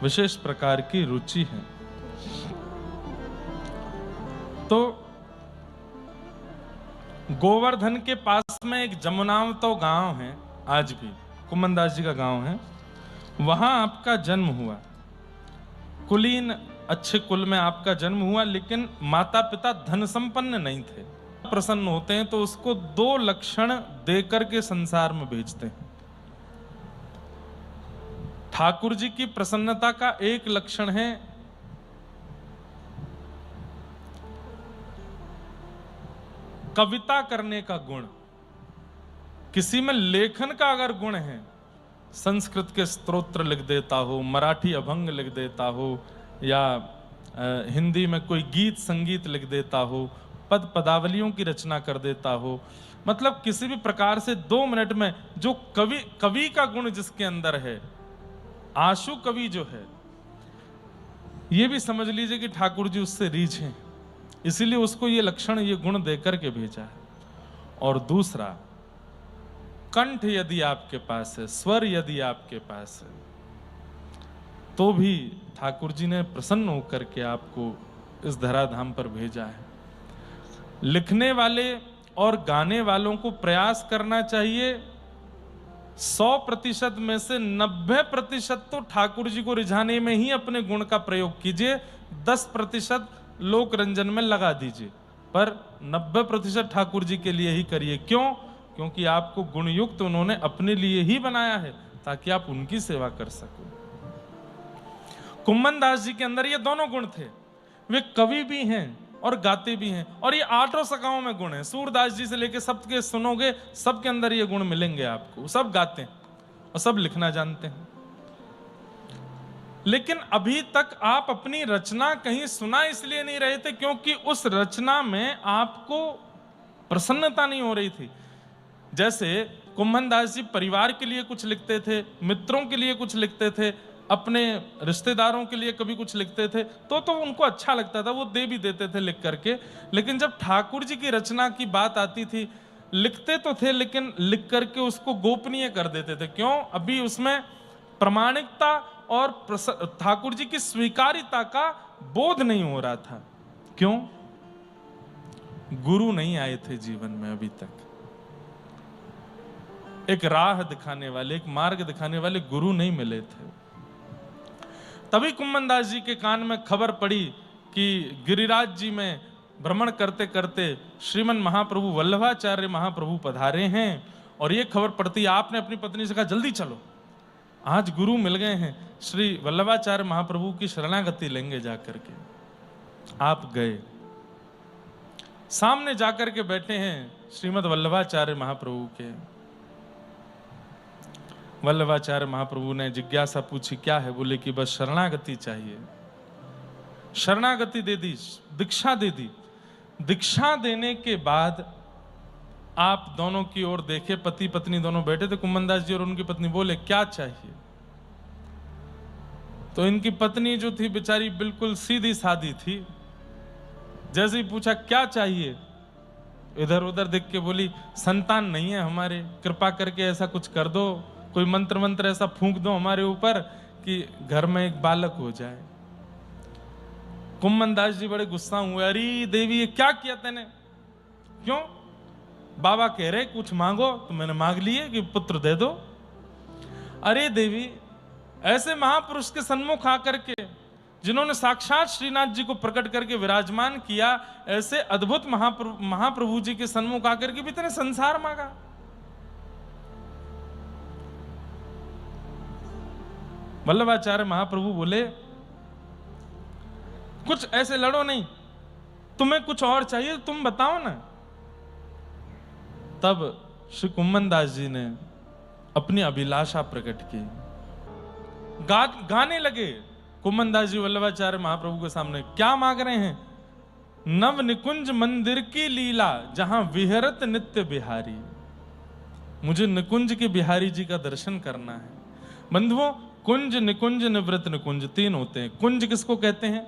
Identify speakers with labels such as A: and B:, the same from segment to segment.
A: विशेष प्रकार की रुचि है। तो गोवर्धन के पास में एक जमुनावतो गांव है, आज भी कुम्मन दास जी का गांव है, वहां आपका जन्म हुआ। कुलीन अच्छे कुल में आपका जन्म हुआ, लेकिन माता पिता धन संपन्न नहीं थे। प्रसन्न होते हैं तो उसको 2 लक्षण देकर के संसार में भेजते हैं। ठाकुर जी की प्रसन्नता का एक लक्षण है कविता करने का गुण। किसी में लेखन का अगर गुण है, संस्कृत के स्तोत्र लिख देता हो, मराठी अभंग लिख देता हो, या हिंदी में कोई गीत संगीत लिख देता हो, पद पदावलियों की रचना कर देता हो, मतलब किसी भी प्रकार से 2 मिनट में जो कवि का गुण जिसके अंदर है, आशु कवि जो है, ये भी समझ लीजिए कि ठाकुर जी उससे रीझ हैं, इसीलिए उसको ये लक्षण ये गुण देकर के भेजा है। और दूसरा, कंठ यदि आपके पास है, स्वर यदि आपके पास है, तो भी ठाकुर जी ने प्रसन्न होकर के आपको इस धराधाम पर भेजा है। लिखने वाले और गाने वालों को प्रयास करना चाहिए 100% में से 90% तो ठाकुर जी को रिझाने में ही अपने गुण का प्रयोग कीजिए, 10% लोक रंजन में लगा दीजिए, पर 90% ठाकुर जी के लिए ही करिए। क्यों? क्योंकि आपको गुणयुक्त उन्होंने अपने लिए ही बनाया है, ताकि आप उनकी सेवा कर सको। कुम्मन दास जी के अंदर ये दोनों गुण थे, वे कवि भी हैं और गाते भी हैं, और ये 8 सखाओं में गुण है। सूरदास जी से लेके सबके सुनोगे, सबके अंदर ये गुण मिलेंगे आपको। सब गाते हैं और सब लिखना जानते हैं, लेकिन अभी तक आप अपनी रचना कहीं सुना इसलिए नहीं रहे थे क्योंकि उस रचना में आपको प्रसन्नता नहीं हो रही थी। जैसे कुम्मन दास जी परिवार के लिए कुछ लिखते थे, मित्रों के लिए कुछ लिखते थे, अपने रिश्तेदारों के लिए कभी कुछ लिखते थे, तो उनको अच्छा लगता था, वो दे भी देते थे लिख करके। लेकिन जब ठाकुर जी की रचना की बात आती थी, लिखते तो थे लेकिन लिख करके उसको गोपनीय कर देते थे। क्यों? अभी उसमें प्रामाणिकता और ठाकुर जी की स्वीकार्यता का बोध नहीं हो रहा था। क्यों? गुरु नहीं आए थे जीवन में अभी तक। एक राह दिखाने वाले, एक मार्ग दिखाने वाले गुरु नहीं मिले थे। तभी कुम्मन दास जी के कान में खबर पड़ी कि गिरिराज जी में भ्रमण करते करते श्रीमन महाप्रभु वल्लभाचार्य महाप्रभु पधारे हैं, और ये खबर पड़ती, आपने अपनी पत्नी से कहा जल्दी चलो, आज गुरु मिल गए हैं, श्री वल्लभाचार्य महाप्रभु की शरणागति लेंगे जाकर के। आप गए, सामने जाकर के बैठे हैं श्रीमद वल्लभाचार्य महाप्रभु के। वल्लभाचार्य महाप्रभु ने जिज्ञासा पूछी, क्या है? बोले कि बस शरणागति चाहिए। शरणागति दे दी, दीक्षा दे दी। दीक्षा देने के बाद आप दोनों की ओर देखे, पति पत्नी दोनों बैठे थे, कुम्मन दास जी और उनकी पत्नी। बोले क्या चाहिए? तो इनकी पत्नी जो थी बेचारी बिल्कुल सीधी सादी थी, जैसे ही पूछा क्या चाहिए, इधर उधर देख के बोली संतान नहीं है हमारे, कृपा करके ऐसा कुछ कर दो, कोई मंत्र ऐसा फूंक दो हमारे ऊपर कि घर में एक बालक हो जाए। कुम्मन दास जी बड़े गुस्सा हुए, अरे देवी ये क्या किया तूने? क्यों? बाबा कह रहे कुछ मांगो, तो मैंने मांग लिए कि पुत्र दे दो। अरे देवी, ऐसे महापुरुष के सन्मुख आकर के, जिन्होंने साक्षात श्रीनाथ जी को प्रकट करके विराजमान किया, ऐसे अद्भुत महाप्रभु जी के सन्मुख आकर के भी इतने संसार मांगा। वल्लभाचार्य महाप्रभु बोले कुछ ऐसे लड़ो नहीं, तुम्हें कुछ और चाहिए तो तुम बताओ ना। तब श्री कुम्मन दास जी ने अपनी अभिलाषा प्रकट की, गाने लगे। कुम्मन दास जी वल्लभाचार्य महाप्रभु के सामने क्या मांग रहे हैं? नव निकुंज मंदिर की लीला जहां विहरत नित्य बिहारी। मुझे निकुंज के बिहारी जी का दर्शन करना है। बंधुओं, कुंज, निकुंज, निवृत्त निकुंज 3 होते हैं। कुंज किसको कहते हैं?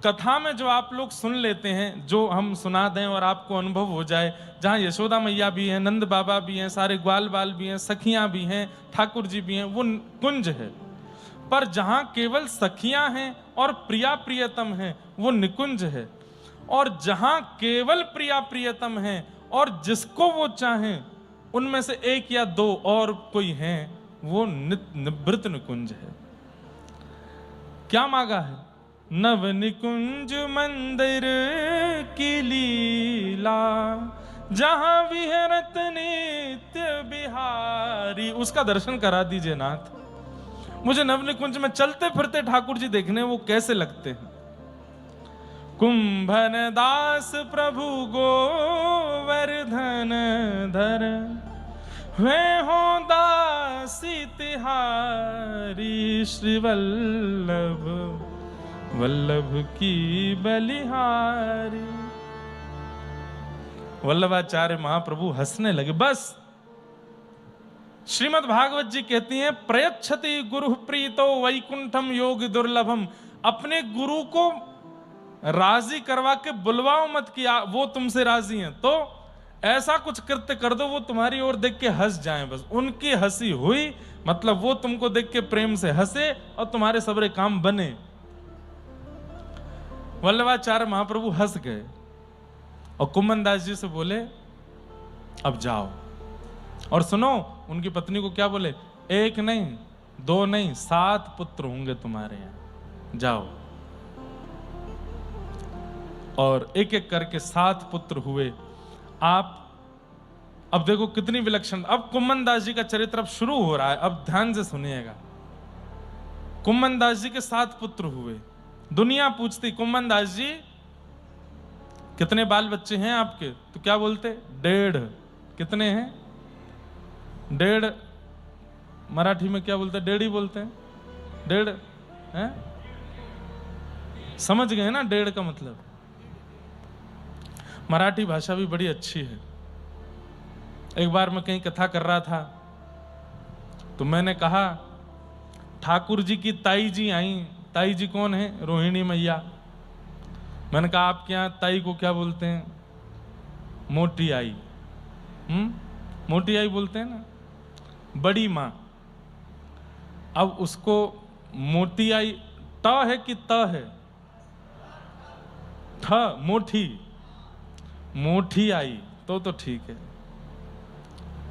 A: कथा में जो आप लोग सुन लेते हैं, जो हम सुना दें और आपको अनुभव हो जाए, जहां यशोदा मैया भी हैं, नंद बाबा भी हैं, सारे ग्वाल बाल भी हैं, सखियां भी हैं, ठाकुर जी भी हैं, वो कुंज है। पर जहां केवल सखियां हैं और प्रिया प्रियतम हैं वो निकुंज है, और जहां केवल प्रिया प्रियतम हैं और जिसको वो चाहें उनमें से एक या दो और कोई हैं वो निवृत्त निकुंज है। क्या मांगा है? नव निकुंज मंदिर की लीला जहां विहरत नित्य बिहारी, उसका दर्शन करा दीजिए नाथ। मुझे नवनिकुंज में चलते फिरते ठाकुर जी देखने वो कैसे लगते हैं। कुंभन दास प्रभु गोवर्धन धर वे हो दासी तिहारी, श्री वल्लभ वल्लभ की बलिहारी। वल्लभाचार्य महाप्रभु हंसने लगे। बस श्रीमद् भागवत जी कहती हैं, प्रयच्छति गुरु प्रीतो वैकुंठम योग दुर्लभम। अपने गुरु को राजी करवा के बुलवाओ मत किया, वो तुमसे राजी हैं तो ऐसा कुछ कृत्य कर दो वो तुम्हारी ओर देख के हंस जाएं। बस उनकी हंसी हुई मतलब वो तुमको देख के प्रेम से हंसे और तुम्हारे सबरे काम बने। वल्लभाचार्य महाप्रभु हंस गए और कुम्मन दास जी से बोले अब जाओ। और सुनो, उनकी पत्नी को क्या बोले? एक नहीं, दो नहीं, 7 पुत्र होंगे तुम्हारे यहां, जाओ। और एक एक करके 7 पुत्र हुए। आप अब देखो कितनी विलक्षण। अब कुम्मन दास जी का चरित्र अब शुरू हो रहा है, अब ध्यान से सुनिएगा। कुम्मन दास जी के 7 पुत्र हुए। दुनिया पूछती, कुम्मन दास जी कितने बाल बच्चे हैं आपके? तो क्या बोलते? 1.5। कितने हैं? 1.5। मराठी में क्या बोलते हैं? 1.5 ही बोलते हैं। 1.5 हैं? समझ गए ना 1.5 का मतलब? मराठी भाषा भी बड़ी अच्छी है। एक बार मैं कहीं कथा कर रहा था तो मैंने कहा ठाकुर जी की ताई जी आई। ताई जी कौन है? रोहिणी मैया। मैंने कहा आपके यहाँ ताई को क्या बोलते हैं? मोटी आई। मोटी आई बोलते हैं ना, बड़ी माँ। अब उसको मोटी आई ट है कि त है? ठ, मोठी। मोठी आई तो ठीक है।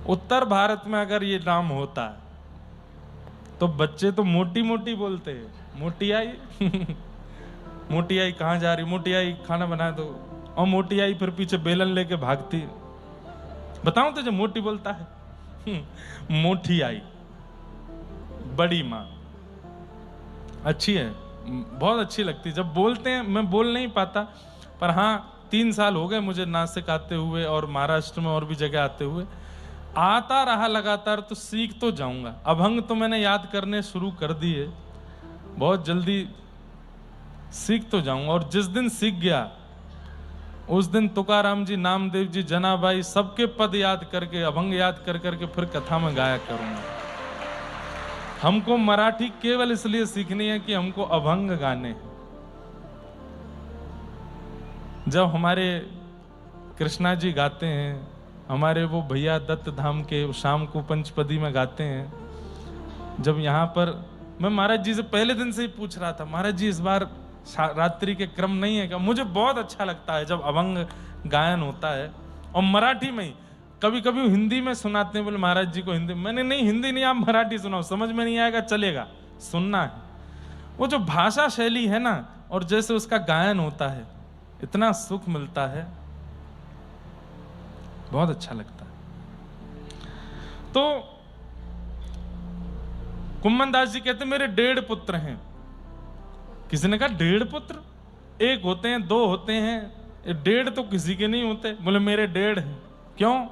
A: उत्तर भारत में अगर ये नाम होता है तो बच्चे तो मोटी मोटी बोलते हैं। मोटी आई मोटी आई कहाँ जा रही? मोटी आई खाना बना दो। और मोटी आई फिर पीछे बेलन लेके भागती। बताऊं तुझे मोटी बोलता है मोटी आई, बड़ी माँ। अच्छी है, बहुत अच्छी लगती। जब बोलते हैं मैं बोल नहीं पाता, पर हाँ 3 साल हो गए मुझे नासिक आते हुए और महाराष्ट्र में और भी जगह आते हुए। आता रहा लगातार तो सीख तो जाऊंगा। अभंग तो मैंने याद करने शुरू कर दिए, बहुत जल्दी सीख तो जाऊंगा। और जिस दिन सीख गया उस दिन तुकाराम जी, नामदेव जी, जनाबाई सबके पद याद करके, अभंग याद कर करके फिर कथा में गाया करूंगा। हमको मराठी केवल इसलिए सीखनी है कि हमको अभंग गाने हैं। जब हमारे कृष्णा जी गाते हैं, हमारे वो भैया दत्त धाम के शाम को पंचपदी में गाते हैं, जब यहाँ पर मैं महाराज जी से पहले दिन से ही पूछ रहा था, महाराज जी इस बार रात्रि के क्रम नहीं है क्या? मुझे बहुत अच्छा लगता है जब अभंग गायन होता है और मराठी में ही। कभी कभी हिंदी में सुनाते हैं, बोले महाराज जी को हिंदी। मैंने नहीं, हिंदी नहीं, आप मराठी सुनाओ, समझ में नहीं आएगा चलेगा, सुनना है। वो जो भाषा शैली है ना और जैसे उसका गायन होता है, इतना सुख मिलता है, बहुत अच्छा लगता है। तो कुम्मन दास जी कहते मेरे 1.5 पुत्र हैं। किसी ने कहा 1.5 पुत्र? 1 होते हैं, 2 होते हैं, 1.5 तो किसी के नहीं होते। बोले मेरे 1.5 हैं। क्यों?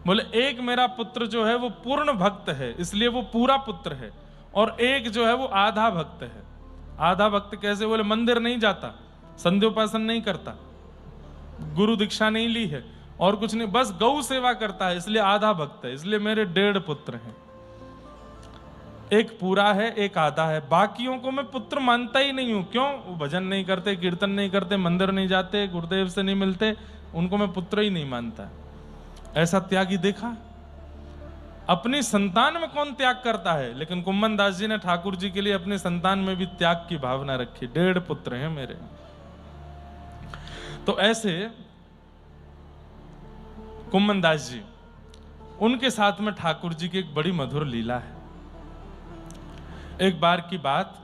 A: बोले एक मेरा पुत्र जो है वो पूर्ण भक्त है, इसलिए वो पूरा पुत्र है, और एक जो है वो आधा भक्त है। आधा भक्त कैसे? बोले मंदिर नहीं जाता, संध्योपासन नहीं करता, गुरु दीक्षा नहीं ली है और कुछ नहीं, बस गौ सेवा करता है, इसलिए आधा भक्त है। इसलिए मेरे 1.5 पुत्र हैं। एक पूरा है, एक आधा है। बाकियों को मैं पुत्र मानता ही नहीं हूं। क्यों? वो भजन नहीं करते, कीर्तन नहीं करते, मंदिर नहीं जाते, गुरुदेव से नहीं मिलते, उनको मैं पुत्र ही नहीं मानता। ऐसा त्यागी देखा? अपनी संतान में कौन त्याग करता है, लेकिन कुम्मन दास जी ने ठाकुर जी के लिए अपनी संतान में भी त्याग की भावना रखी। 1.5 पुत्र हैं मेरे। तो ऐसे कुम्मन दास जी, उनके साथ में ठाकुर जी की एक बड़ी मधुर लीला है। एक बार की बात,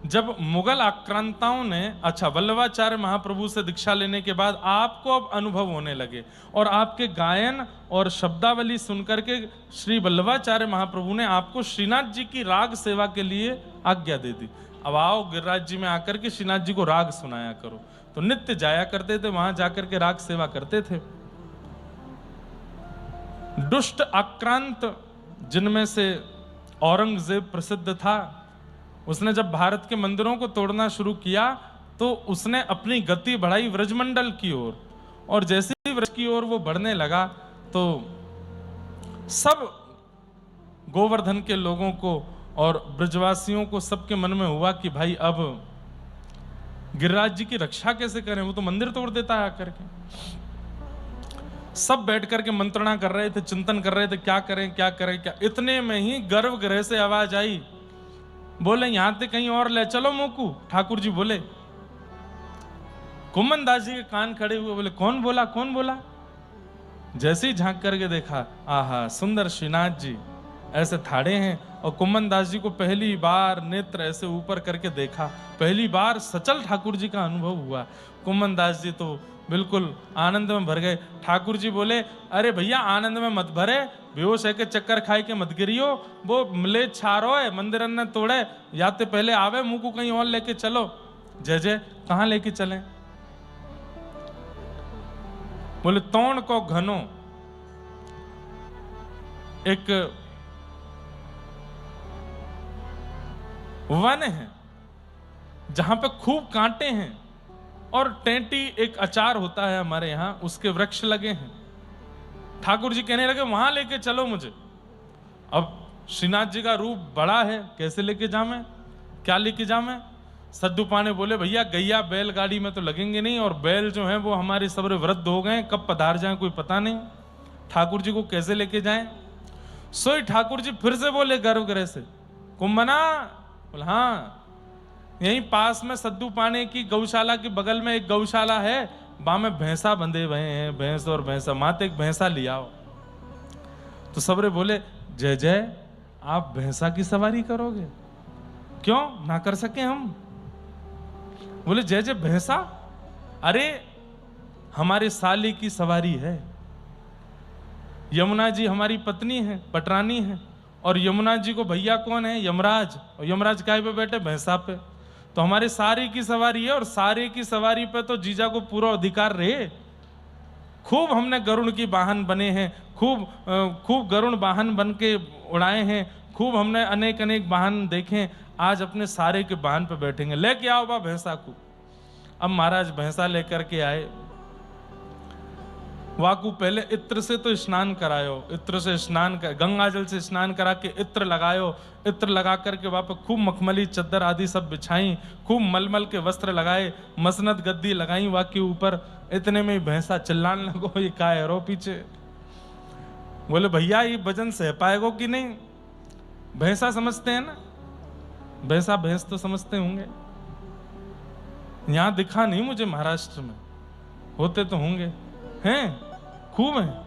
A: जब मुगल आक्रांताओं ने, अच्छा, वल्लभाचार्य महाप्रभु से दीक्षा लेने के बाद आपको अब अनुभव होने लगे और आपके गायन और शब्दावली सुनकर के श्री वल्लभाचार्य महाप्रभु ने आपको श्रीनाथ जी की राग सेवा के लिए आज्ञा दे दी। अब आओ गिरिराज जी में आकर के श्रीनाथ जी को राग सुनाया करो। तो नित्य जाया करते थे, वहां जाकर के राग सेवा करते थे। दुष्ट आक्रांत, जिनमें से औरंगजेब प्रसिद्ध था, उसने जब भारत के मंदिरों को तोड़ना शुरू किया तो उसने अपनी गति बढ़ाई व्रजमंडल की ओर, और जैसे ही व्रज की ओर वो बढ़ने लगा तो सब गोवर्धन के लोगों को और ब्रजवासियों को सबके मन में हुआ कि भाई अब गिरिराज जी की रक्षा कैसे करें, वो तो मंदिर तोड़ देता है आकर के। सब बैठ करके मंत्रणा कर रहे थे, चिंतन कर रहे थे, क्या करें क्या करें क्या। इतने में ही गर्भगृह से आवाज आई, बोले यहां से कहीं और ले चलो मोकू। ठाकुर जी बोले, कुम्मन दास जी के कान खड़े हुए, बोले कौन बोला कौन बोला। जैसे ही झांक करके देखा, आहा सुंदर श्रीनाथ जी ऐसे थाड़े हैं, और कुम्मन दास जी को पहली बार नेत्र ऐसे ऊपर करके देखा, पहली बार सचल ठाकुर जी का अनुभव हुआ। कुम्मन दास जी तो बिल्कुल आनंद में भर गए। ठाकुर जी बोले, अरे भैया आनंद में मत भरे, बेहोश है के चक्कर खाए के मत गिरियो, वो मिले छारो है मंदिर ने तोड़े, या तो पहले आवे मुंह को कहीं और लेके चलो। जय जय, कहां लेके चले। बोले तोड़ को घनो एक वन है जहां पे खूब कांटे हैं, और टेंटी एक अचार होता है हमारे यहां, उसके वृक्ष लगे हैं। ठाकुर जी कहने लगे वहां लेके चलो मुझे। अब श्रीनाथ जी का रूप बड़ा है, कैसे लेके जाऊं, क्या लेके जाऊं। सद्दू पाने बोले, भैया गैया बैलगाड़ी में तो लगेंगे नहीं, और बैल जो है वो हमारे सब वृद्ध हो गए, कब पधार जाए कोई पता नहीं, ठाकुर जी को कैसे लेके जाएं। सोई ठाकुर जी फिर से बोले गर्भगृह से, कुम्मना। बोला हाँ, यहीं पास में सद्दू पाने की गौशाला के बगल में एक गौशाला है, वहां में भैंसा बंधे हुए हैं, भैंस और भैंसा, माते एक भैंसा लिया। तो सबरे बोले, जय जय आप भैंसा की सवारी करोगे, क्यों ना कर सके हम। बोले जय जय भैंसा, अरे हमारे साली की सवारी है, यमुना जी हमारी पत्नी है, पटरानी है, और यमुना जी को भैया कौन है, यमराज, और यमराज काय पे बैठे, भैंसा पे। तो हमारे सारी की सवारी है, और सारे की सवारी पे तो जीजा को पूरा अधिकार रहे। खूब हमने गरुड़ की वाहन बने हैं, खूब गरुड़ वाहन बन के उड़ाए हैं, खूब हमने अनेक अनेक वाहन देखे, आज अपने सारे के वाहन पे बैठेंगे, लेके आओ बा भैंसा को। अब महाराज भैंसा लेकर के आए, वाकू पहले इत्र से तो स्नान करायो, इत्र से स्नान कर, गंगा जल से स्नान करा के इत्र लगायो, इत्र लगा करके वापस खूब मखमली चद्दर आदि सब बिछाई, खूब मलमल के वस्त्र लगाए, मसनद गद्दी लगाई वाकई ऊपर। इतने में ही भैंसा चिल्लाने लगो, ये का है रो पीछे। बोले भैया ये वजन सह पाएगो कि नहीं। भैंसा समझते हैं ना, भैंसा भैंस तो समझते होंगे। यहां दिखा नहीं मुझे, महाराष्ट्र में होते तो होंगे, हैं खूब है।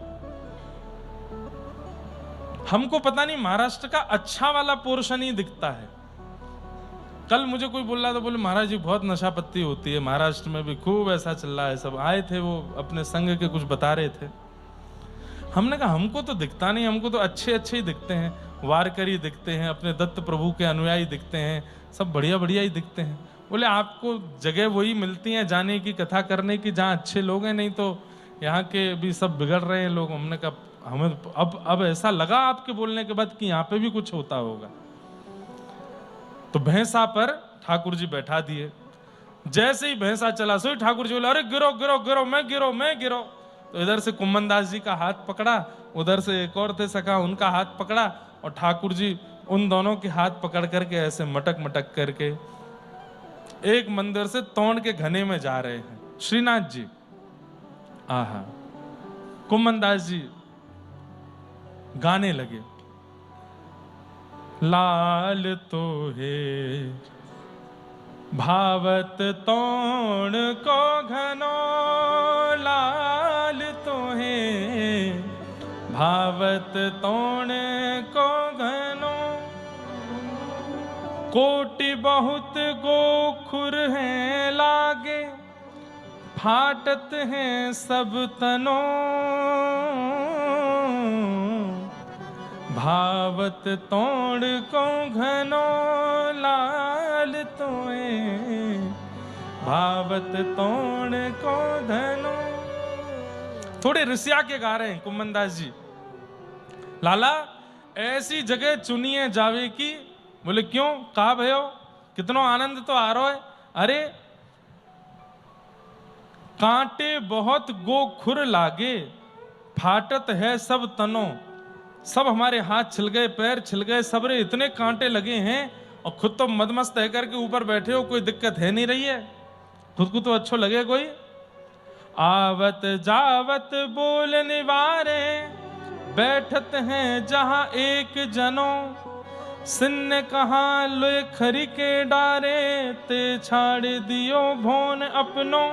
A: हमको पता नहीं महाराष्ट्र का अच्छा वाला पोर्शन ही दिखता है। कल मुझे कोई बोल रहा था, बोले महाराज जी बहुत नशा पत्ती होती है महाराष्ट्र में भी, खूब ऐसा चल रहा है। सब आए थे वो अपने संघ के, कुछ बता रहे थे। हमने कहा हमको तो दिखता नहीं, हमको तो अच्छे अच्छे ही दिखते हैं, वारकरी दिखते हैं, अपने दत्त प्रभु के अनुयायी दिखते हैं, सब बढ़िया बढ़िया ही दिखते हैं। बोले आपको जगह वही मिलती है जाने की, कथा करने की, जहाँ अच्छे लोग हैं, नहीं तो यहाँ के भी सब बिगड़ रहे हैं लोग। हमने कहा हमें अब ऐसा लगा आपके बोलने के बाद कि यहाँ पे भी कुछ होता होगा। तो भैंसा पर ठाकुर जी बैठा दिए। जैसे ही भैंसा चला, सो ठाकुर जी बोले अरे गिरो गिरो गिरो, मैं गिरो। तो इधर से कुम्मन दास जी का हाथ पकड़ा, उधर से एक और थे सखा, उनका हाथ पकड़ा, और ठाकुर जी उन दोनों के हाथ पकड़ करके ऐसे मटक मटक करके एक मंदिर से तोड़ के घने में जा रहे हैं श्रीनाथ जी। आहा, कुम्मन दास जी गाने लगे, लाल तो है भावत तोण को घनो, लाल तो है भावत तोण को घनो, कोटि बहुत गोखुर हैं लागे, फाटत हैं सब तनो, भावत तोड़ को घनो, लाल तोए भावत तोड़ को घनो। थोड़े ऋषिया के गा रहे हैं कुम्मन दास जी, लाला ऐसी जगह चुनिए जावे की। बोले क्यों, कहा भयो, कितनो आनंद तो आ रहा है। अरे कांटे बहुत गोखुर लागे, फाटत है सब तनो, सब हमारे हाथ छिल गए, पैर छिल गए, सबरे इतने कांटे लगे हैं, और खुद तो मदमस्त है करके ऊपर बैठे हो, कोई दिक्कत है नहीं रही है, खुद को तो अच्छो लगे कोई। आवत जावत बोल निवारे, बैठत हैं जहां एक जनो, सिन्न कहाँ लोए खरी के डारे, ते छाड़ दियो भोन अपनो,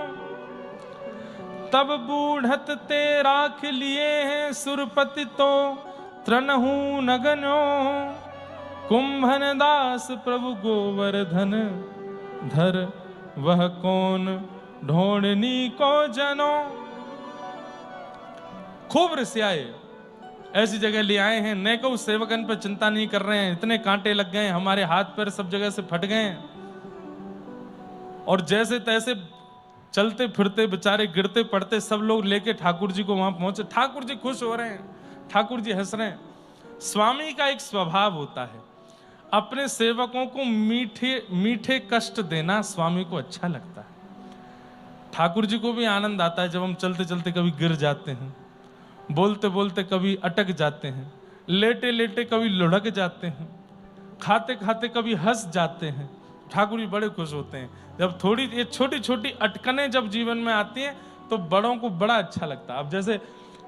A: तब बूढ़त ते राख लिए हैं सुरपति तो, त्रनहु नगनो, कुंभन दास प्रभु गोवर्धन धर, वह कौन ढोड़नी को जनो। खूब ऋषियाए ऐसी जगह ले आए हैं, नेको सेवकन पर चिंता नहीं कर रहे हैं, इतने कांटे लग गए, हमारे हाथ पैर सब जगह से फट गए हैं, और जैसे तैसे चलते फिरते बेचारे गिरते पड़ते सब लोग लेके ठाकुर जी को वहां पहुंचे। ठाकुर जी खुश हो रहे हैं, ठाकुर जी हंस रहे हैं। स्वामी का एक स्वभाव होता है, अपने सेवकों को मीठे मीठे कष्ट देना स्वामी को अच्छा लगता है। ठाकुर जी को भी आनंद आता है जब हम चलते चलते कभी गिर जाते हैं, बोलते बोलते कभी अटक जाते हैं, लेटे लेटे कभी लुढ़क जाते हैं, खाते खाते कभी हंस जाते हैं। ठाकुर जी बड़े खुश होते हैं जब थोड़ी ये छोटी छोटी अटकनें जब जीवन में आती हैं, तो बड़ों को बड़ा अच्छा लगता है। अब जैसे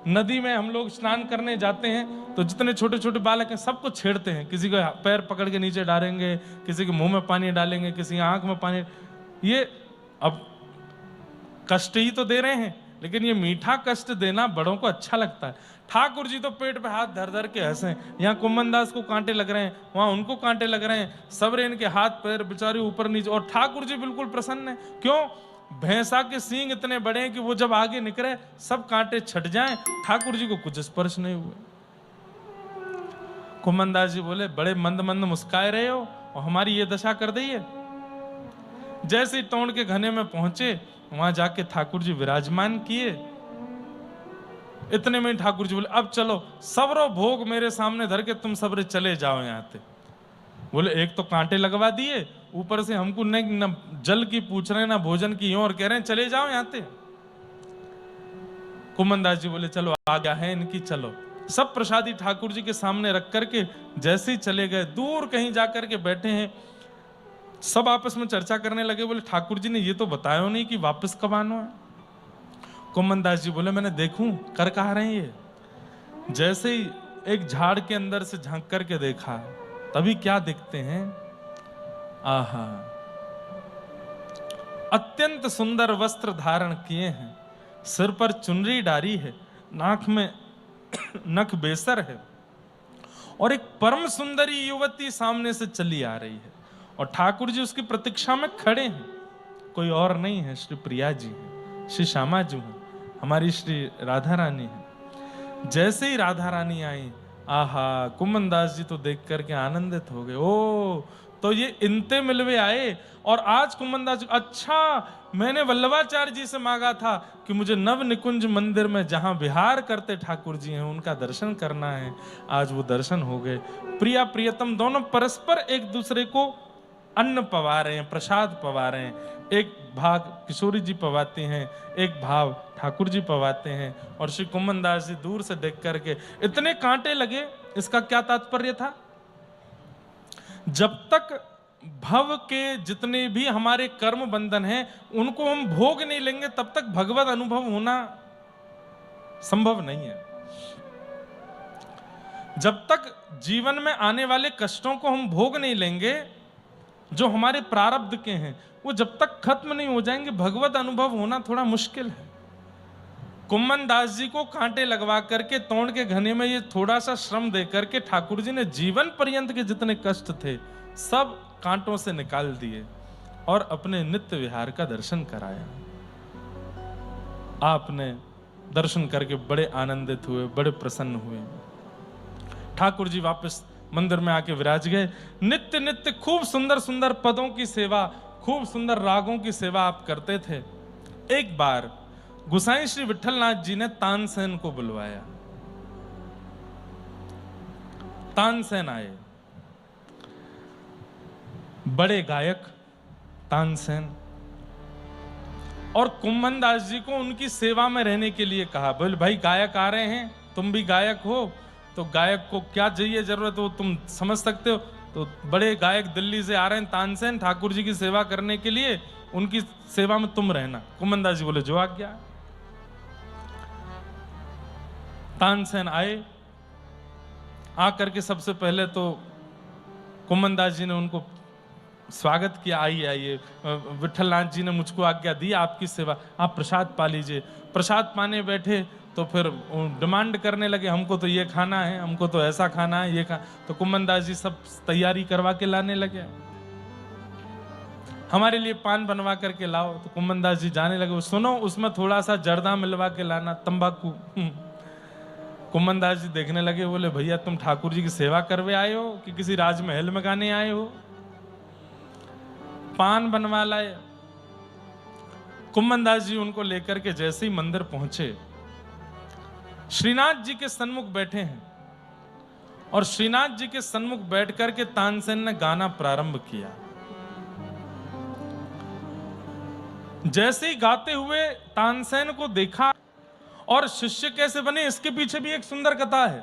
A: नदी में हम लोग स्नान करने जाते हैं तो जितने छोटे छोटे बालक हैं सबको छेड़ते हैं, किसी का पैर पकड़ के नीचे डालेंगे, किसी के मुंह में पानी डालेंगे, किसी की आंख में पानी। ये अब कष्ट ही तो दे रहे हैं, लेकिन ये मीठा कष्ट देना बड़ों को अच्छा लगता है। ठाकुर जी तो पेट पे हाथ धर धर के हंसे, यहाँ कुम्मन दास को कांटे लग रहे हैं, वहां उनको कांटे लग रहे हैं, सबरे इनके हाथ पैर बेचारे ऊपर नीचे, और ठाकुर जी बिल्कुल प्रसन्न है। क्यों, भैंसा के सींग इतने बड़े हैं कि वो जब आगे निकले सब कांटे छट जाएं, ठाकुर जी को कुछ स्पर्श नहीं हुए। कुम्मन दास जी बोले बड़े मंद मंद मुस्काए रहे हो और हमारी ये दशा कर दी है। जैसे ही टोंड के घने में पहुंचे, वहां जाके ठाकुर जी विराजमान किए। इतने में ठाकुर जी बोले अब चलो, सबरो भोग मेरे सामने धर के तुम सबरे चले जाओ यहाँ से। बोले एक तो कांटे लगवा दिए, ऊपर से हमको न जल की पूछ रहे हैं, ना भोजन की, और कह रहे हैं चले जाओ यहाँ से। कुम्मन दास जी बोले चलो आज्ञा है इनकी, चलो। सब प्रसादी ठाकुर जी के सामने रख करके जैसे ही चले गए, दूर कहीं जाकर के बैठे हैं, सब आपस में चर्चा करने लगे। बोले ठाकुर जी ने ये तो बताया नहीं कि वापस कब आना है। कुम्मन दास जी बोले मैंने देखूं कर कहा रहे हैं ये। जैसे ही एक झाड़ के अंदर से झांक करके देखा, तभी क्या देखते हैं, आहा, अत्यंत सुंदर वस्त्र धारण किए हैं, सिर पर चुनरी डारी है, नाक में नख बेसर है, और एक परम सुंदरी युवती सामने से चली आ रही है, और ठाकुर जी उसकी प्रतीक्षा में खड़े हैं। कोई और नहीं है, श्री प्रिया जी हैं, श्री श्यामा जी हैं, हमारी श्री राधा रानी है। जैसे ही राधा रानी आई, आहा, कुम्मन दास जी तो देख करके आनंदित हो गए। ओ, तो ये इनते मिलवे आए। और आज कुम्मन दास जी, अच्छा मैंने वल्लभाचार्य जी से मांगा था कि मुझे नव निकुंज मंदिर में जहां विहार करते ठाकुर जी हैं उनका दर्शन करना है, आज वो दर्शन हो गए। प्रिया प्रियतम दोनों परस्पर एक दूसरे को अन्न पवा रहे हैं, प्रसाद पवा रहे हैं। एक भाग किशोरी जी पवाते हैं, एक भाव ठाकुर जी पवाते हैं, और श्री कुम्मन दास जी दूर से देख करके, इतने कांटे लगे। इसका क्या तात्पर्य था, जब तक भव के जितने भी हमारे कर्म बंधन हैं उनको हम भोग नहीं लेंगे, तब तक भगवत अनुभव होना संभव नहीं है। जब तक जीवन में आने वाले कष्टों को हम भोग नहीं लेंगे, जो हमारे प्रारब्ध के हैं, वो जब तक खत्म नहीं हो जाएंगे, भगवत अनुभव होना थोड़ा मुश्किल है। कुम्मन दास जी को कांटे लगवा करके तोड़ के घने में ये थोड़ा सा श्रम दे करके ठाकुर जी ने जीवन पर्यंत के जितने कष्ट थे सब कांटों से निकाल दिए और अपने नित्य विहार का दर्शन कराया। आपने दर्शन करके बड़े आनंदित हुए, बड़े प्रसन्न हुए। ठाकुर जी वापस मंदिर में आके विराज गए। नित्य नित्य खूब सुंदर सुंदर पदों की सेवा, खूब सुंदर रागों की सेवा आप करते थे। एक बार गोसाई श्री विठलनाथ जी ने तानसेन को बुलवाया। तानसेन आए, बड़े गायक तानसेन, और कुम्मन दास जी को उनकी सेवा में रहने के लिए कहा। बोले भाई गायक आ रहे हैं, तुम भी गायक हो, तो गायक को क्या चाहिए, जरूरत हो तुम समझ सकते हो। तो बड़े गायक दिल्ली से आ रहे हैं, तानसेन ठाकुर जी की सेवा करने के लिए, उनकी सेवा में तुम रहना। कुम्मन दास जी बोले जो आज्ञा। तानसेन आए, आकर के सबसे पहले तो कुम्मन दास जी ने उनको स्वागत किया, आइए आइए, विठलनाथ जी ने मुझको आज्ञा दी आपकी सेवा, आप प्रसाद पा लीजिए। प्रसाद पाने बैठे तो फिर डिमांड करने लगे, हमको तो ये खाना है, हमको तो ऐसा खाना है, ये खा। तो कुम्मन दास जी सब तैयारी करवा के लाने लगे, हमारे लिए पान बनवा करके लाओ। तो कुम्मन दास जी जाने लगे, सुनो उसमें थोड़ा सा जर्दा मिलवा के लाना, तंबाकू। कुम्मन दास जी देखने लगे, बोले भैया तुम ठाकुर जी की सेवा करवे आए हो कि किसी राजमहल में गाने आए हो? पान बनवा लाए। कुम्मन दास जी उनको लेकर के जैसे ही मंदिर पहुंचे, श्रीनाथ जी के सन्मुख बैठे हैं, और श्रीनाथ जी के सन्मुख बैठ करके तानसेन ने गाना प्रारंभ किया। जैसे ही गाते हुए तानसेन को देखा, और शिष्य कैसे बने इसके पीछे भी एक सुंदर कथा है।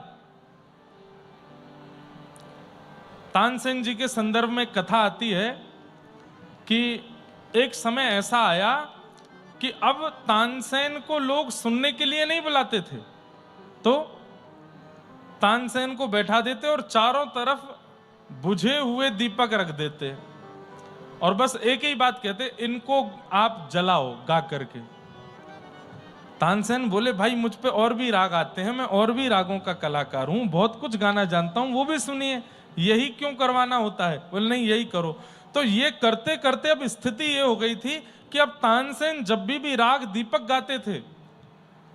A: तानसेन जी के संदर्भ में कथा आती है कि एक समय ऐसा आया कि अब तानसेन को लोग सुनने के लिए नहीं बुलाते थे, तो तानसेन को बैठा देते और चारों तरफ बुझे हुए दीपक रख देते, और बस एक ही बात कहते, इनको आप जलाओ गा करके। तानसेन बोले भाई मुझ पे और भी राग आते हैं, मैं और भी रागों का कलाकार हूं, बहुत कुछ गाना जानता हूं, वो भी सुनिए, यही क्यों करवाना होता है? बोले नहीं यही करो। तो ये करते करते अब स्थिति ये हो गई थी कि अब तानसेन जब भी राग दीपक गाते थे,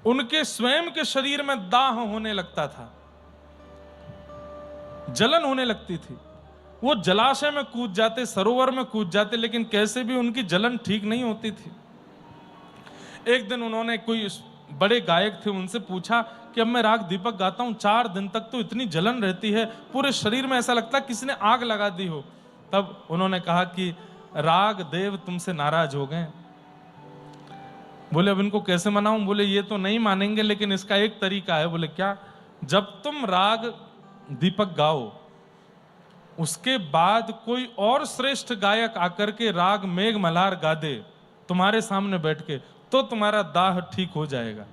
A: उनके स्वयं के शरीर में दाह होने लगता था, जलन होने लगती थी। वो जलाशय में कूद जाते, सरोवर में कूद जाते, लेकिन कैसे भी उनकी जलन ठीक नहीं होती थी। एक दिन उन्होंने, कोई बड़े गायक थे, उनसे पूछा कि अब मैं राग दीपक गाता हूं, 4 दिन तक तो इतनी जलन रहती है, पूरे शरीर में ऐसा लगता है किसी ने आग लगा दी हो। तब उन्होंने कहा कि राग देव तुमसे नाराज हो गए। बोले अब इनको कैसे मनाऊं? बोले ये तो नहीं मानेंगे, लेकिन इसका एक तरीका है। बोले क्या? जब तुम राग दीपक गाओ, उसके बाद कोई और श्रेष्ठ गायक आकर के राग मेघ मल्हार गा दे तुम्हारे सामने बैठ के, तो तुम्हारा दाह ठीक हो जाएगा।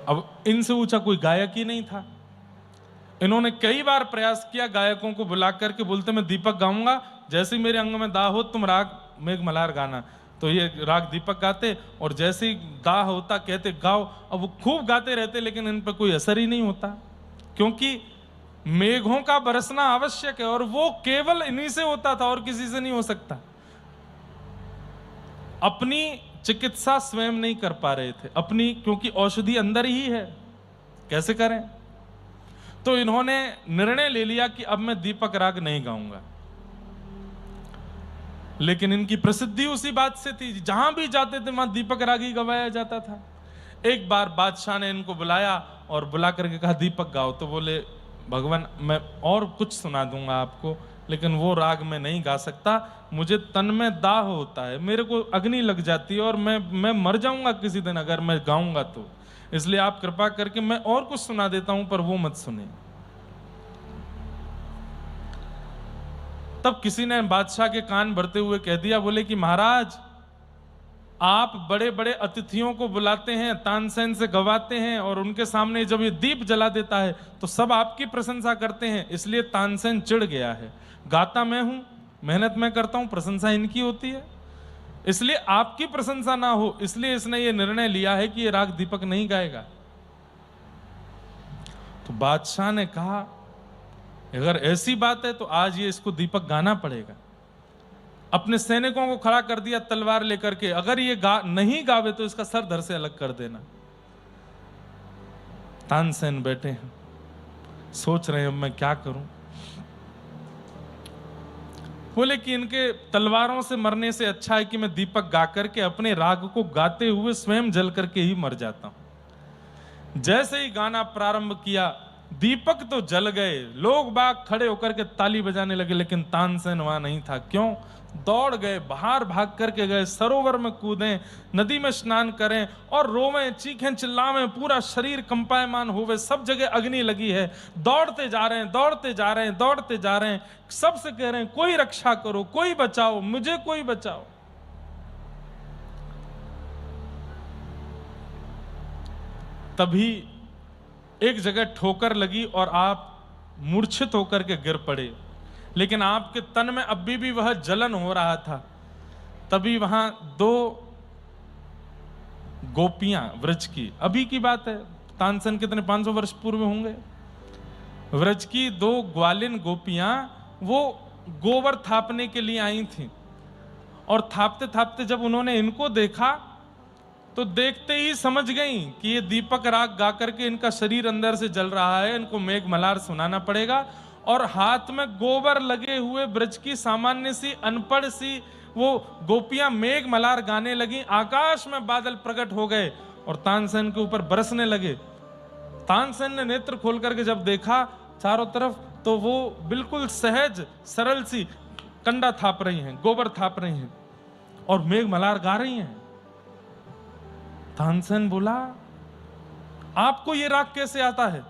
A: अब इनसे ऊंचा कोई गायक ही नहीं था। इन्होंने कई बार प्रयास किया गायकों को बुला करके, बोलते मैं दीपक गाऊंगा, जैसे ही मेरे अंग में दाह हो तुम राग मेघ मल्हार गाना। तो ये राग दीपक गाते, और जैसे ही दाह होता कहते गाओ। अब वो खूब गाते रहते, लेकिन इन पर कोई असर ही नहीं होता, क्योंकि मेघों का बरसना आवश्यक है, और वो केवल इन्हीं से होता था और किसी से नहीं हो सकता। अपनी चिकित्सा स्वयं नहीं कर पा रहे थे अपनी, क्योंकि औषधि अंदर ही है, कैसे करें? तो इन्होंने निर्णय ले लिया कि अब मैं दीपक राग नहीं गाऊंगा। लेकिन इनकी प्रसिद्धि उसी बात से थी, जहां भी जाते थे वहां दीपक राग ही गवाया जाता था। एक बार बादशाह ने इनको बुलाया और बुला करके कहा दीपक गाओ। तो बोले भगवान मैं और कुछ सुना दूंगा आपको, लेकिन वो राग में नहीं गा सकता, मुझे तन में दाह होता है, मेरे को अग्नि लग जाती है, और मैं मर जाऊंगा किसी दिन अगर मैं गाऊंगा तो, इसलिए आप कृपा करके मैं और कुछ सुना देता हूं, पर वो मत सुने। तब किसी ने बादशाह के कान भरते हुए कह दिया, बोले कि महाराज आप बड़े बड़े अतिथियों को बुलाते हैं, तानसेन से गवाते हैं, और उनके सामने जब ये दीप जला देता है तो सब आपकी प्रशंसा करते हैं, इसलिए तानसेन चिढ़ गया है। गाता मैं हूं, मेहनत मैं करता हूं, प्रशंसा इनकी होती है, इसलिए आपकी प्रशंसा ना हो, इसलिए इसने ये निर्णय लिया है कि ये राग दीपक नहीं गाएगा। तो बादशाह ने कहा अगर ऐसी बात है तो आज ये इसको दीपक गाना पड़ेगा। अपने सैनिकों को खड़ा कर दिया तलवार लेकर के, अगर ये नहीं गावे तो इसका सर धड़ से अलग कर देना। तानसेन बैठे हैं, सोच रहे हैं अब मैं क्या करूं। बोले कि इनके तलवारों से मरने से अच्छा है कि मैं दीपक गा करके अपने राग को गाते हुए स्वयं जल करके ही मर जाता हूं। जैसे ही गाना प्रारंभ किया, दीपक तो जल गए, लोग बाग खड़े होकर के ताली बजाने लगे, लेकिन तानसेन वहां नहीं था। क्यों? दौड़ गए, बाहर भाग करके गए, सरोवर में कूदें, नदी में स्नान करें और रोवें, चीखें, चिल्लावें, पूरा शरीर कंपायमान होवे, सब जगह अग्नि लगी है, दौड़ते जा रहे हैं, दौड़ते जा रहे हैं, दौड़ते जा रहे हैं, सबसे कह रहे हैं कोई रक्षा करो, कोई बचाओ, मुझे कोई बचाओ। तभी एक जगह ठोकर लगी और आप मूर्छित होकर के गिर पड़े, लेकिन आपके तन में अभी भी वह जलन हो रहा था। तभी वहां दो गोपियां व्रज की, अभी की बात है, तानसेन कितने 500 वर्ष पूर्व होंगे, व्रज की दो ग्वालिन गोपियां वो गोबर थापने के लिए आई थीं, और थापते थापते जब उन्होंने इनको देखा तो देखते ही समझ गई कि ये दीपक राग गा करके इनका शरीर अंदर से जल रहा है, इनको मेघ मल्हार सुनाना पड़ेगा। और हाथ में गोबर लगे हुए ब्रज की सामान्य सी अनपढ़ सी वो गोपियां मेघ मल्हार गाने लगी। आकाश में बादल प्रकट हो गए और तानसेन के ऊपर बरसने लगे। तानसेन ने नेत्र खोल करके जब देखा चारों तरफ, तो वो बिल्कुल सहज सरल सी कंडा थाप रही हैं, गोबर थाप रही हैं और मेघ मल्हार गा रही हैं। तानसेन बोला आपको ये राग कैसे आता है?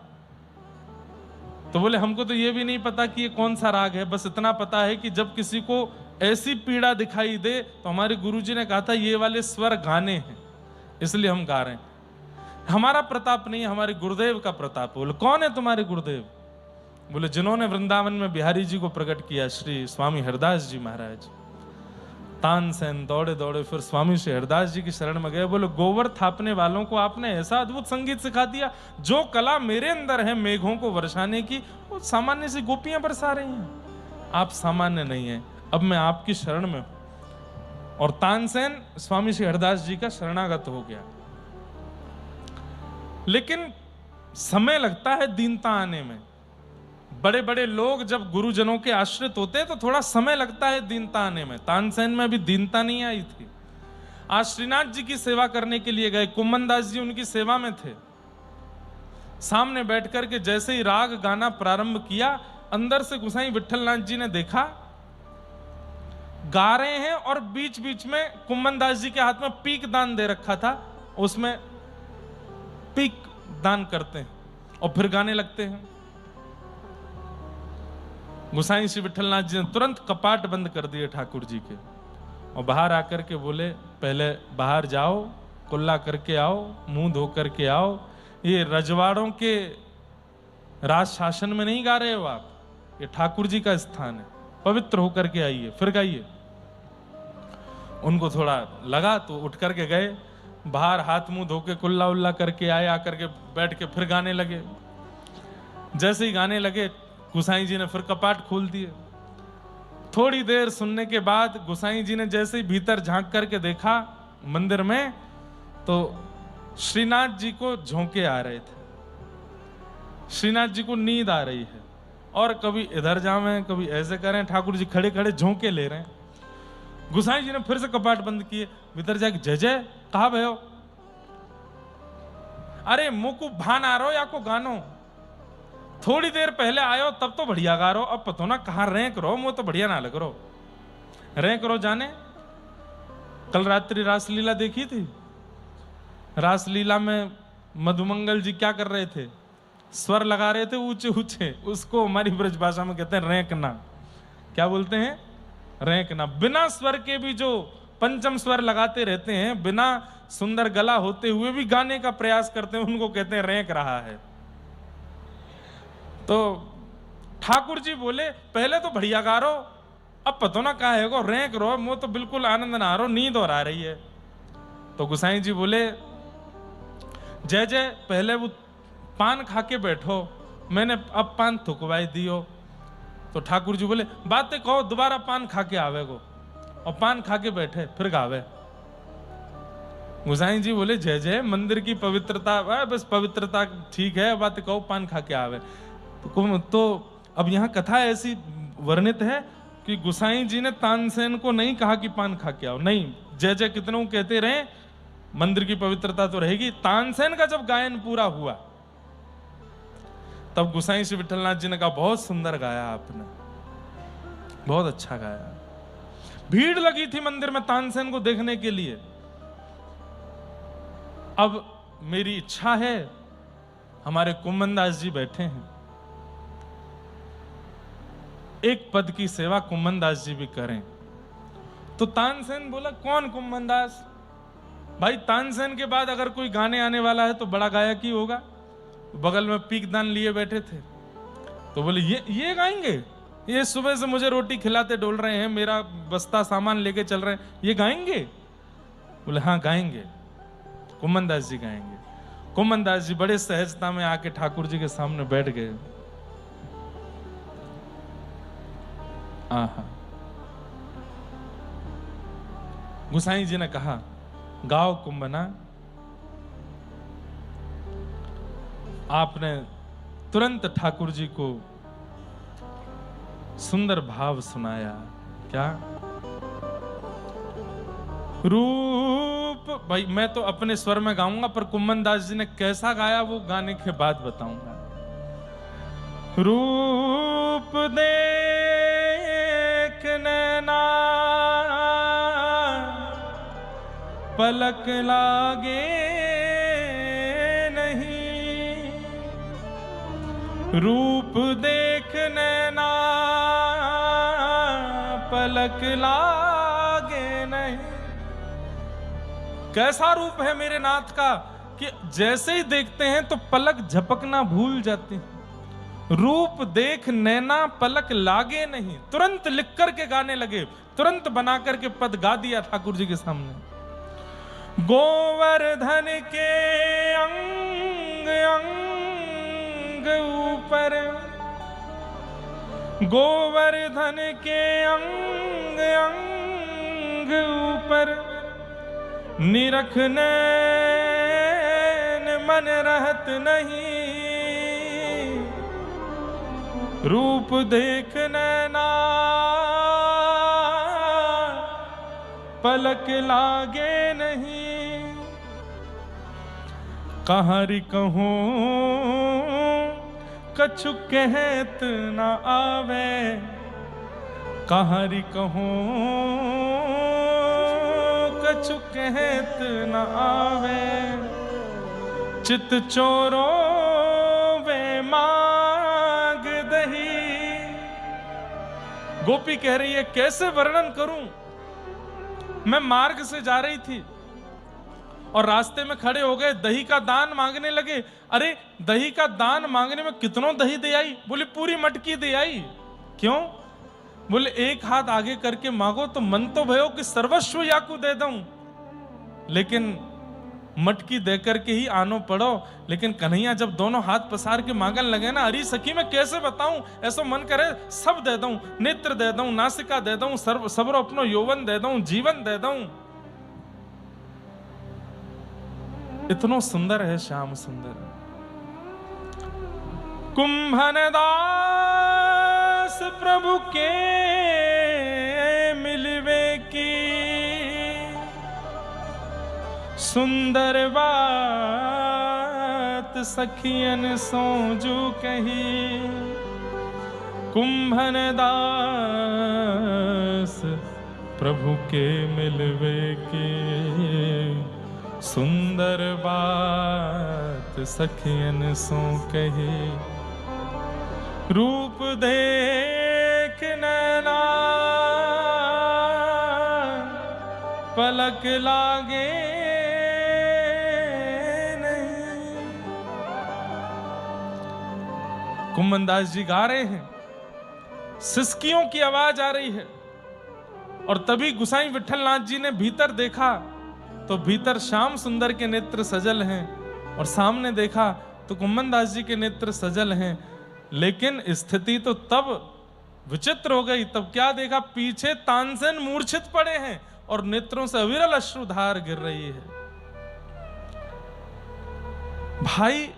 A: तो बोले हमको तो ये भी नहीं पता कि ये कौन सा राग है, बस इतना पता है कि जब किसी को ऐसी पीड़ा दिखाई दे तो हमारे गुरुजी ने कहा था ये वाले स्वर गाने हैं, इसलिए हम गा रहे हैं। हमारा प्रताप नहीं है, हमारे गुरुदेव का प्रताप है। बोले कौन है तुम्हारे गुरुदेव? बोले जिन्होंने वृंदावन में बिहारी जी को प्रकट किया, श्री स्वामी हरदास जी महाराज। तानसेन दौड़े दौड़े फिर स्वामी श्री हरदास जी की शरण में गए। बोले गोबर थापने वालों को आपने ऐसा अद्भुत संगीत सिखा दिया, जो कला मेरे अंदर है मेघों को वर्षाने की, वो सामान्य सी गोपियां बरसा रही हैं। आप सामान्य नहीं है, अब मैं आपकी शरण में हूं। और तानसेन स्वामी श्री हरदास जी का शरणागत हो गया। लेकिन समय लगता है दीनता आने में। बड़े बड़े लोग जब गुरुजनों के आश्रित होते हैं तो थोड़ा समय लगता है दीनता आने में। तानसेन में भी दीनता नहीं आई थी। आज श्रीनाथ जी की सेवा करने के लिए गए, कुम्मन दास जी उनकी सेवा में थे। सामने बैठ करके जैसे ही राग गाना प्रारंभ किया, अंदर से गोसाई विठलनाथ जी ने देखा गा रहे हैं और बीच बीच में कुम्मन दास जी के हाथ में पीक दान दे रखा था, उसमें पीक दान करते हैं और फिर गाने लगते हैं। गोसाई श्री विठलनाथ जी ने तुरंत कपाट बंद कर दिए ठाकुर जी के और बाहर आकर के बोले पहले बाहर जाओ, कुल्ला करके आओ, मुंह धो करके आओ। ये रजवाड़ों के राज शासन में नहीं गा रहे हो आप, ये ठाकुर जी का स्थान है, पवित्र होकर के आइए, फिर गाइए। उनको थोड़ा लगा तो उठ करके गए, बाहर हाथ मुंह धो के कुल्ला उल्ला करके आए, आकर के बैठ के फिर गाने लगे। जैसे ही गाने लगे गोसाई जी ने फिर कपाट खोल दिए। थोड़ी देर सुनने के बाद गोसाई जी ने जैसे ही भीतर झांक करके देखा मंदिर में, तो श्रीनाथ जी को झोंके आ रहे थे। श्रीनाथ जी को नींद आ रही है और कभी इधर जावें कभी ऐसे करें, ठाकुर जी खड़े खड़े झोंके ले रहे हैं। गोसाई जी ने फिर से कपाट बंद किए, भीतर जाके जय जय कहा भयो, अरे मुंह को भान आ रहो या को गानो, थोड़ी देर पहले आयो तब तो बढ़िया गा रहो, अब पतो ना कहां रैंक रहो, मुंह तो बढ़िया ना लग रहो, रैंक रहो जाने। कल रात्रि रासलीला देखी थी, रासलीला में मधुमंगल जी क्या कर रहे थे? स्वर लगा रहे थे ऊंचे ऊंचे, उसको हमारी ब्रज भाषा में कहते हैं रैंकना। क्या बोलते हैं? रैंकना। बिना स्वर के भी जो पंचम स्वर लगाते रहते हैं, बिना सुंदर गला होते हुए भी गाने का प्रयास करते हैं, उनको कहते हैं रेंक रहा है। तो ठाकुर जी बोले पहले तो बढ़िया गा रो, अब पतो ना कहा है को रेंक रो, वो तो बिल्कुल आनंद ना आ रो, नींद और आ रही है। तो गोसाई जी बोले जय जय पहले वो पान खा के बैठो, मैंने अब पान थुकवाई दियो। तो ठाकुर जी बोले बातें कहो, दोबारा पान खा के आवे को, और पान खा के बैठे फिर गावे। गोसाई जी बोले जय जय मंदिर की पवित्रता, बस पवित्रता ठीक है, बातें कहो पान खा के आवे। तो अब यहाँ कथा ऐसी वर्णित है कि गोसाई जी ने तानसेन को नहीं कहा कि पान खा के आओ, नहीं, जय जय कितनों कहते रहे, मंदिर की पवित्रता तो रहेगी। तानसेन का जब गायन पूरा हुआ तब गोसाई श्री विठलनाथ जी ने कहा बहुत सुंदर गाया आपने, बहुत अच्छा गाया। भीड़ लगी थी मंदिर में तानसेन को देखने के लिए। अब मेरी इच्छा है, हमारे कुम्भन दास जी बैठे हैं, एक पद की सेवा कुम्भन दास जी भी करें। तो तानसेन बोला कौन कुम्भन दास? भाई तानसेन के बाद अगर कोई गाने आने वाला है तो बड़ा गायक ही होगा। बगल में पीकदान लिए बैठे थे, तो बोले ये गाएंगे, ये सुबह से मुझे रोटी खिलाते डोल रहे हैं, मेरा बस्ता सामान लेके चल रहे हैं, ये गाएंगे? बोले हाँ गाएंगे, कुम्भन दास जी गाएंगे। कुम्भन दास जी बड़े सहजता में आके ठाकुर जी के सामने बैठ गए। आहा, गोसाई जी ने कहा गाओ कुंभना। आपने तुरंत ठाकुर जी को सुंदर भाव सुनाया। क्या रूप, भाई मैं तो अपने स्वर में गाऊंगा, पर कुम्भन दास जी ने कैसा गाया वो गाने के बाद बताऊंगा। रूप देख नैना पलक लागे नहीं, रूप देख नैना पलक लागे नहीं। कैसा रूप है मेरे नाथ का कि जैसे ही देखते हैं तो पलक झपकना भूल जाते हैं। रूप देख नैना पलक लागे नहीं, तुरंत लिख करके गाने लगे, तुरंत बना करके पद गा दिया ठाकुर जी के सामने। गोवर्धन के अंग अंग ऊपर, गोवर्धन के अंग अंग ऊपर, निरख नैन मन रहत नहीं, रूप देख नैना पलक लागे नहीं। कहारी कहूं कछु कहत न आवे, कहारी कहूं कछु कहत न आवे, चित चोरो वे मांग दही। गोपी कह रही है कैसे वर्णन करूं, मैं मार्ग से जा रही थी और रास्ते में खड़े हो गए, दही का दान मांगने लगे। अरे दही का दान मांगने में कितनों दही दे आई? बोले पूरी मटकी दे आई। क्यों? बोले एक हाथ आगे करके मांगो तो मन तो भयो कि सर्वस्व याकू दे दूं, लेकिन मटकी दे करके ही आनो पड़ो। लेकिन कन्हैया जब दोनों हाथ पसार के मांगन लगे ना, अरे सखी मैं कैसे बताऊं, ऐसा मन करे सब दे दूं, नेत्र दे दूं, नासिका दे दूं, सबरो अपनो यौवन दे दूं, जीवन दे दूं। इतनो सुंदर है श्याम सुंदर। कुंभन दास प्रभु के मिलवे की सुंदर बात सखियन सोजू कही। कुंभन दास प्रभु के मिलवे की सुंदर बात सखियन सो कही। रूप देख नैना कुम्मनदास जी गा रहे हैं, सिसकियों की आवाज आ रही है। और तभी गुसाई विठलनाथ जी ने भीतर देखा तो भीतर श्याम सुंदर के नेत्र सजल हैं, और सामने देखा तो कुम्मनदास जी के नेत्र सजल हैं। लेकिन स्थिति तो तब विचित्र हो गई। तब क्या देखा, पीछे तानसेन मूर्छित पड़े हैं और नेत्रों से अविरल अश्रुधार गिर रही है। भाई,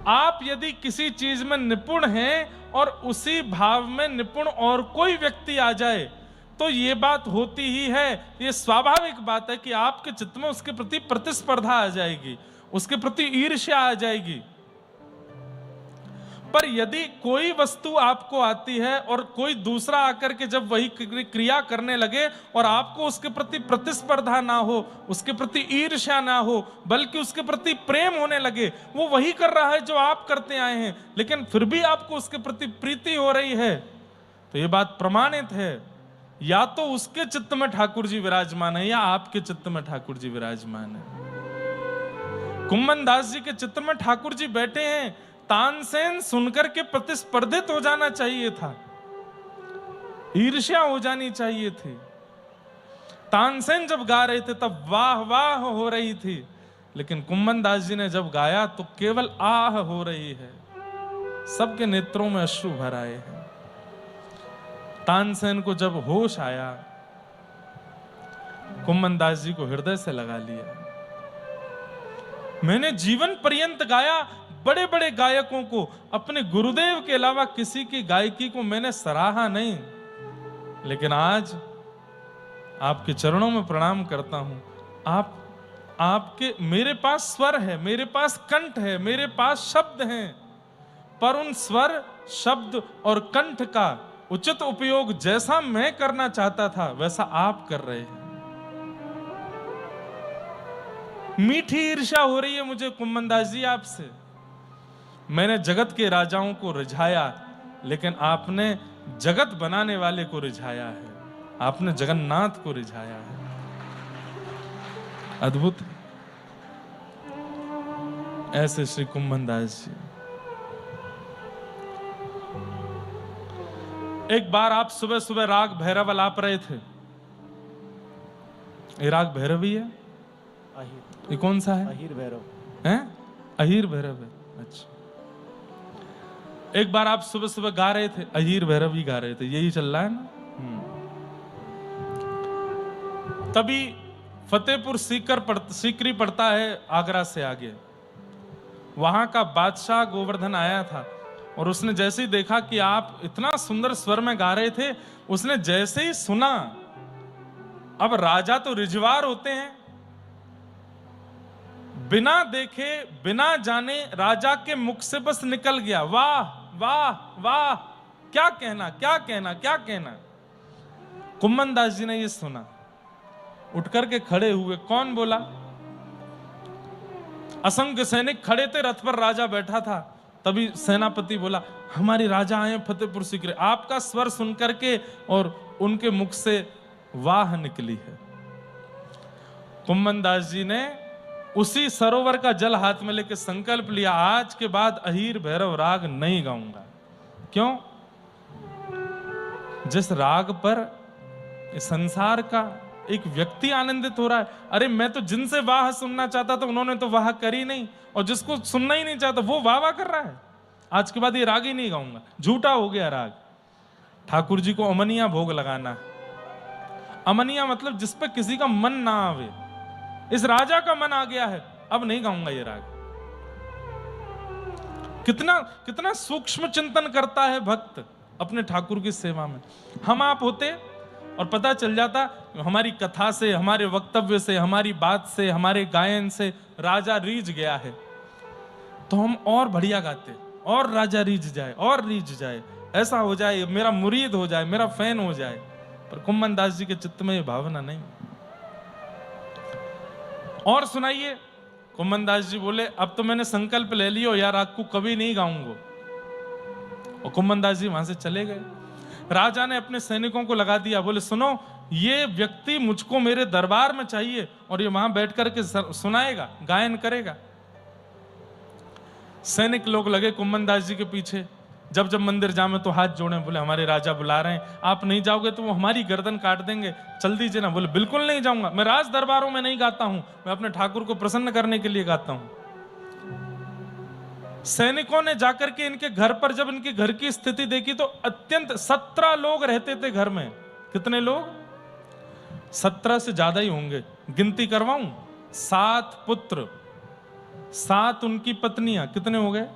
A: आप यदि किसी चीज में निपुण हैं और उसी भाव में निपुण और कोई व्यक्ति आ जाए तो ये बात होती ही है, ये स्वाभाविक बात है कि आपके चित्त में उसके प्रति प्रतिस्पर्धा आ जाएगी, उसके प्रति ईर्ष्या आ जाएगी। पर यदि कोई वस्तु आपको आती है और कोई दूसरा आकर के जब वही क्रिया करने लगे और आपको उसके प्रति प्रतिस्पर्धा ना हो, उसके प्रति ईर्ष्या ना हो, बल्कि उसके प्रति प्रेम होने लगे, वो वही कर रहा है जो आप करते आए हैं, लेकिन फिर भी आपको उसके प्रति प्रीति हो रही है, तो ये बात प्रमाणित है, या तो उसके चित्त में ठाकुर जी विराजमान है या आपके चित्त में ठाकुर जी विराजमान है। कुम्मनदास जी के चित्त में ठाकुर जी बैठे हैं। तानसेन सुनकर के प्रतिस्पर्धित हो जाना चाहिए था, ईर्ष्या हो जानी चाहिए थी। तानसेन जब गा रहे थे तब वाह वाह हो रही थी, लेकिन कुम्मनदास जी ने जब गाया तो केवल आह हो रही है, सबके नेत्रों में अश्रु भर आए हैं। तानसेन को जब होश आया, कुम्मनदास जी को हृदय से लगा लिया। मैंने जीवन पर्यंत गाया, बड़े बड़े गायकों को, अपने गुरुदेव के अलावा किसी की गायकी को मैंने सराहा नहीं, लेकिन आज आपके चरणों में प्रणाम करता हूं। आपके मेरे पास स्वर है, मेरे पास कंठ है, मेरे पास शब्द हैं, पर उन स्वर, शब्द और कंठ का उचित उपयोग जैसा मैं करना चाहता था वैसा आप कर रहे हैं। मीठी ईर्ष्या हो रही है मुझे कुम्मनदास जी आपसे। मैंने जगत के राजाओं को रिझाया, लेकिन आपने जगत बनाने वाले को रिझाया है, आपने जगन्नाथ को रिझाया है। अद्भुत। ऐसे श्री कुम्मनदास जी। एक बार आप सुबह सुबह राग भैरव अलाप रहे थे। ये राग भैरवी है? ये कौन सा है?
B: अहीर भैरव
A: है? अहीर भैरव है। अच्छा, एक बार आप सुबह सुबह गा रहे थे, अहीर भैरव ही गा रहे थे, यही चल रहा है ना? तभी फतेहपुर सीकरी पड़ता है आगरा से आगे। वहां का बादशाह गोवर्धन आया था और उसने जैसे ही देखा कि आप इतना सुंदर स्वर में गा रहे थे, उसने जैसे ही सुना, अब राजा तो रिजवार होते हैं, बिना देखे बिना जाने राजा के मुख से बस निकल गया, वाह वाह वाह, क्या कहना क्या कहना क्या कहना। कुम्मनदास जी ने ये सुना, उठ करके खड़े हुए। कौन बोला? असंख्य सैनिक खड़े थे, रथ पर राजा बैठा था। तभी सेनापति बोला, हमारे राजा आए फतेहपुर सीकरी। आपका स्वर सुन करके और उनके मुख से वाह निकली है। कुम्मनदास जी ने उसी सरोवर का जल हाथ में लेकर संकल्प लिया, आज के बाद अहीर भैरव राग नहीं गाऊंगा। क्यों? जिस राग पर संसार का एक व्यक्ति आनंदित हो रहा है, अरे मैं तो जिनसे वाह सुनना चाहता था उन्होंने तो वाह करी नहीं, और जिसको सुनना ही नहीं चाहता वो वाह वाह कर रहा है। आज के बाद ये राग ही नहीं गाऊंगा, झूठा हो गया राग। ठाकुर जी को अमनिया भोग लगाना है। अमनिया मतलब जिस पे किसी का मन ना आवे। इस राजा का मन आ गया है, अब नहीं गाऊंगा ये राग। कितना कितना सूक्ष्म चिंतन करता है भक्त अपने ठाकुर की सेवा में। हम आप होते और पता चल जाता, हमारी कथा से, हमारे वक्तव्य से, हमारी बात से, हमारे गायन से राजा रीझ गया है, तो हम और बढ़िया गाते, और राजा रीझ जाए और रीझ जाए, ऐसा हो जाए, मेरा मुरीद हो जाए, मेरा फैन हो जाए। पर कुम्मनदास जी के चित्त में ये भावना नहीं। और सुनाइए। कुम्मनदास जी बोले, अब तो मैंने संकल्प ले लियो यार, राग को कभी नहीं गाऊंगा। और कुम्मनदास जी वहां से चले गए। राजा ने अपने सैनिकों को लगा दिया, बोले सुनो, ये व्यक्ति मुझको मेरे दरबार में चाहिए और ये वहां बैठ करके सुनाएगा, गायन करेगा। सैनिक लोग लगे कुम्मन दास जी के पीछे, जब जब मंदिर जामे तो हाथ जोड़े, बोले हमारे राजा बुला रहे हैं, आप नहीं जाओगे तो वो हमारी गर्दन काट देंगे, चल दीजिए ना। बोले बिल्कुल नहीं जाऊंगा, मैं राज दरबारों में नहीं गाता हूं, मैं अपने ठाकुर को प्रसन्न करने के लिए गाता हूं। सैनिकों ने जाकर के इनके घर पर जब इनके घर की स्थिति देखी तो अत्यंत 17 लोग रहते थे घर में। कितने लोग? 17 से ज्यादा ही होंगे, गिनती करवाऊं। 7 पुत्र, 7 उनकी पत्नियां, कितने हो गए?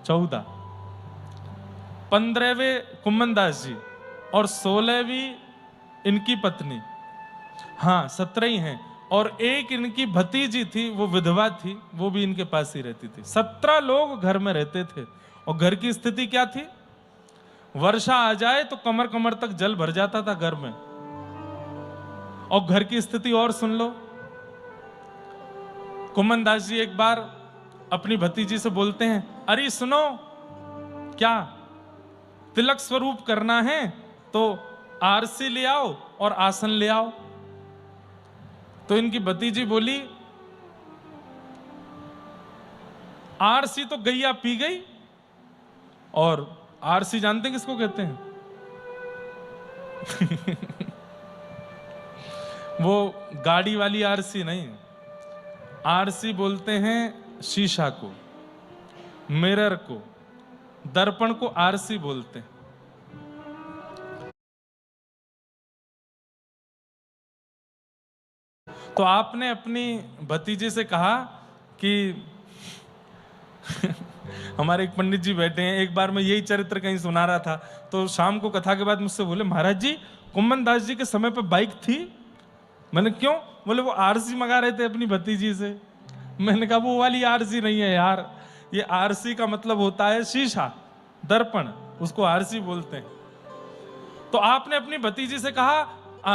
A: 14। 15वें कुम्मन दास जी और 16वीं इनकी पत्नी, हाँ 17 ही हैं। और एक इनकी भतीजी थी, वो विधवा थी, वो भी इनके पास ही रहती थी। 17 लोग घर में रहते थे। और घर की स्थिति क्या थी? वर्षा आ जाए तो कमर कमर तक जल भर जाता था घर में। और घर की स्थिति और सुन लो। कुम्मन दास जी एक बार अपनी भतीजी से बोलते हैं, अरे सुनो, क्या तिलक स्वरूप करना है तो आरसी ले आओ और आसन ले आओ। तो इनकी भतीजी बोली, आरसी तो गैया पी गई। और आरसी जानते हैं किसको कहते हैं? वो गाड़ी वाली आरसी नहीं, आरसी बोलते हैं शीशा को, मिरर को, दर्पण को आरसी बोलते हैं। तो आपने अपनी भतीजे से कहा कि हमारे एक पंडित जी बैठे हैं, एक बार मैं यही चरित्र कहीं सुना रहा था, तो शाम को कथा के बाद मुझसे बोले, महाराज जी कुम्मन दास जी के समय पे बाइक थी? मैंने क्यों? बोले वो आरसी मंगा रहे थे अपनी भतीजी से। मैंने कहा वो वाली आरसी नहीं है यार, ये आरसी का मतलब होता है शीशा, दर्पण, उसको आरसी बोलते हैं। तो आपने अपनी भतीजी से कहा